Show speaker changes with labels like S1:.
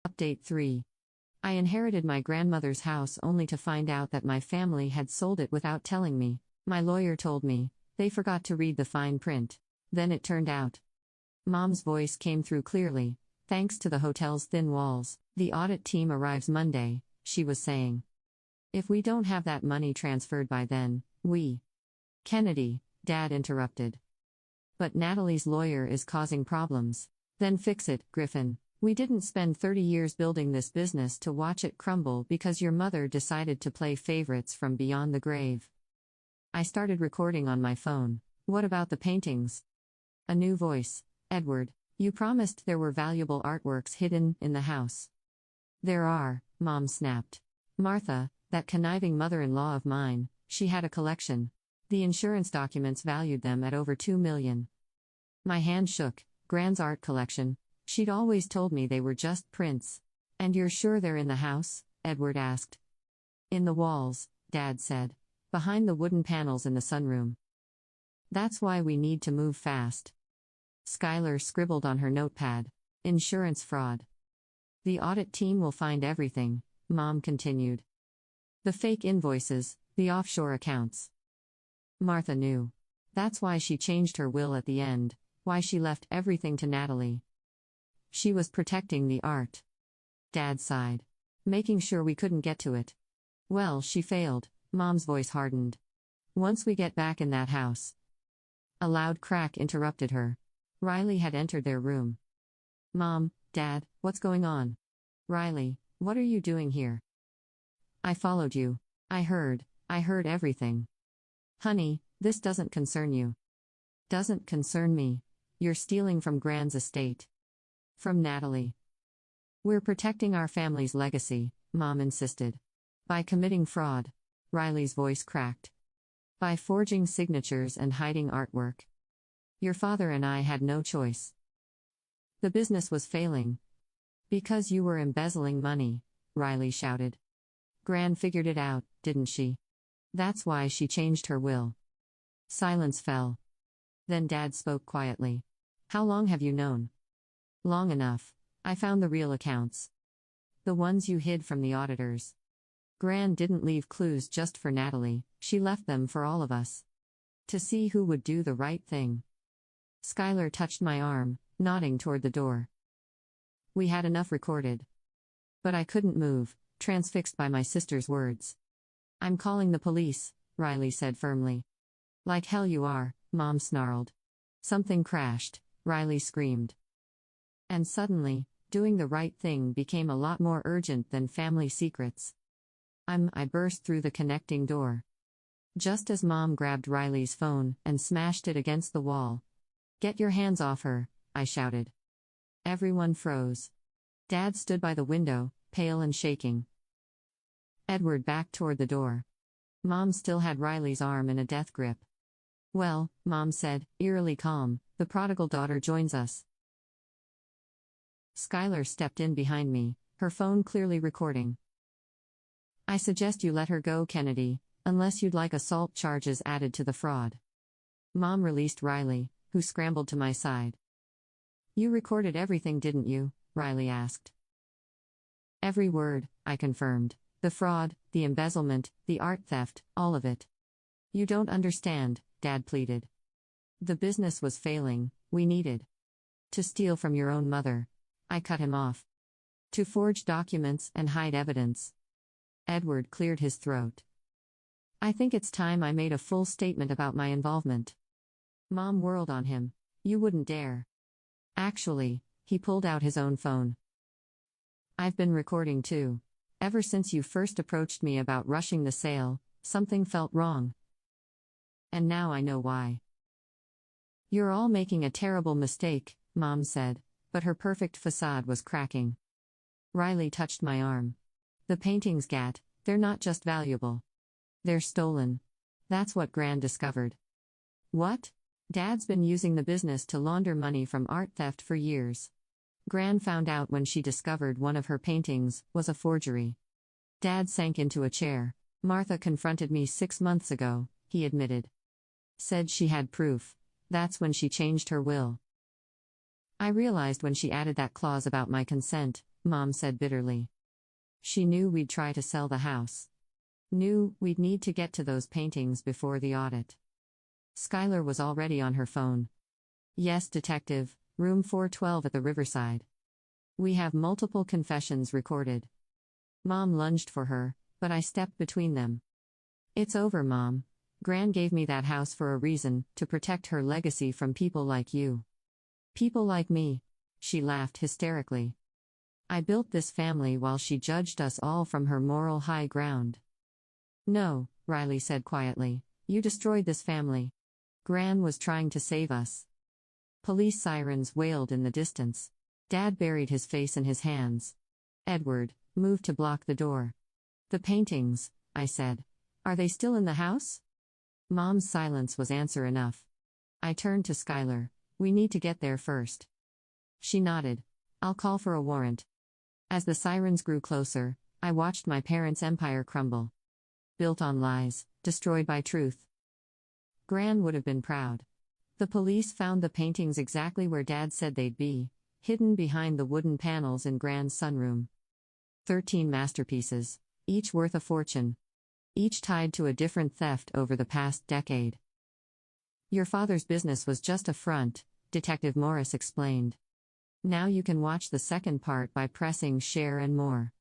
S1: Update 3. I inherited my grandmother's house only to find out that my family had sold it without telling me. My lawyer told me they forgot to read the fine print. Then it turned out. Mom's voice came through clearly. Thanks to the hotel's thin walls, the audit team arrives Monday, she was saying. If we don't have that money transferred by then, we. Kennedy, Dad interrupted. But Natalie's lawyer is causing problems. Then fix it, Griffin. We didn't spend 30 years building this business to watch it crumble because your mother decided to play favorites from beyond the grave. I started recording on my phone. What about the paintings? A new voice. Edward, you promised there were valuable artworks hidden in the house. There are, Mom snapped. Martha, that conniving mother-in-law of mine, she had a collection. The insurance documents valued them at over $2 million. My hand shook. Grand's art collection. She'd always told me they were just prints. And you're sure they're in the house? Edward asked. In the walls, Dad said. Behind the wooden panels in the sunroom. That's why we need to move fast. Skylar scribbled on her notepad. Insurance fraud. The audit team will find everything, Mom continued. The fake invoices, the offshore accounts. Martha knew. That's why she changed her will at the end, why she left everything to Natalie. She was protecting the art. Dad sighed. Making sure we couldn't get to it. Well, she failed, Mom's voice hardened. Once we get back in that house. A loud crack interrupted her. Riley had entered their room. Mom, Dad, what's going on? Riley, what are you doing here? I followed you. I heard everything. Honey, this doesn't concern you. Doesn't concern me. You're stealing from Grand's estate. From Natalie. We're protecting our family's legacy, Mom insisted. By committing fraud. Riley's voice cracked. By forging signatures and hiding artwork. Your father and I had no choice. The business was failing. Because you were embezzling money, Riley shouted. Gran figured it out, didn't she? That's why she changed her will. Silence fell. Then Dad spoke quietly. How long have you known? Long enough. I found the real accounts. The ones you hid from the auditors. Gran didn't leave clues just for Natalie, she left them for all of us. To see who would do the right thing. Skylar touched my arm, nodding toward the door. We had enough recorded. But I couldn't move, transfixed by my sister's words. I'm calling the police, Riley said firmly. Like hell you are, Mom snarled. Something crashed, Riley screamed. And suddenly, doing the right thing became a lot more urgent than family secrets. I burst through the connecting door. Just as Mom grabbed Riley's phone and smashed it against the wall. Get your hands off her, I shouted. Everyone froze. Dad stood by the window, pale and shaking. Edward backed toward the door. Mom still had Riley's arm in a death grip. Well, Mom said, eerily calm, the prodigal daughter joins us. Skylar stepped in behind me, her phone clearly recording. I suggest you let her go, Kennedy, unless you'd like assault charges added to the fraud. Mom released Riley, who scrambled to my side. You recorded everything, didn't you? Riley asked. Every word, I confirmed. The fraud, the embezzlement, the art theft, all of it. You don't understand, Dad pleaded. The business was failing, we needed to steal from your own mother. I cut him off. To forge documents and hide evidence. Edward cleared his throat. I think it's time I made a full statement about my involvement. Mom whirled on him. You wouldn't dare. Actually, he pulled out his own phone. I've been recording too. Ever since you first approached me about rushing the sale, something felt wrong. And now I know why. You're all making a terrible mistake, Mom said, but her perfect facade was cracking. Riley touched my arm. The paintings, Gat, they're not just valuable. They're stolen. That's what Gran discovered. What? Dad's been using the business to launder money from art theft for years. Gran found out when she discovered one of her paintings was a forgery. Dad sank into a chair. Martha confronted me 6 months ago, he admitted. Said she had proof. That's when she changed her will. I realized when she added that clause about my consent, Mom said bitterly. She knew we'd try to sell the house. Knew we'd need to get to those paintings before the audit. Skylar was already on her phone. Yes, detective, room 412 at the Riverside. We have multiple confessions recorded. Mom lunged for her, but I stepped between them. It's over, Mom. Gran gave me that house for a reason, to protect her legacy from people like you. People like me. She laughed hysterically. I built this family while she judged us all from her moral high ground. No, Riley said quietly, you destroyed this family. Gran was trying to save us. Police sirens wailed in the distance. Dad buried his face in his hands. Edward moved to block the door. The paintings, I said. Are they still in the house? Mom's silence was answer enough. I turned to Skylar. We need to get there first. She nodded. I'll call for a warrant. As the sirens grew closer, I watched my parents' empire crumble. Built on lies, destroyed by truth. Gran would have been proud. The police found the paintings exactly where Dad said they'd be, hidden behind the wooden panels in Gran's sunroom. 13 masterpieces, each worth a fortune. Each tied to a different theft over the past decade. Your father's business was just a front, Detective Morris explained. Now you can watch the second part by pressing share and more.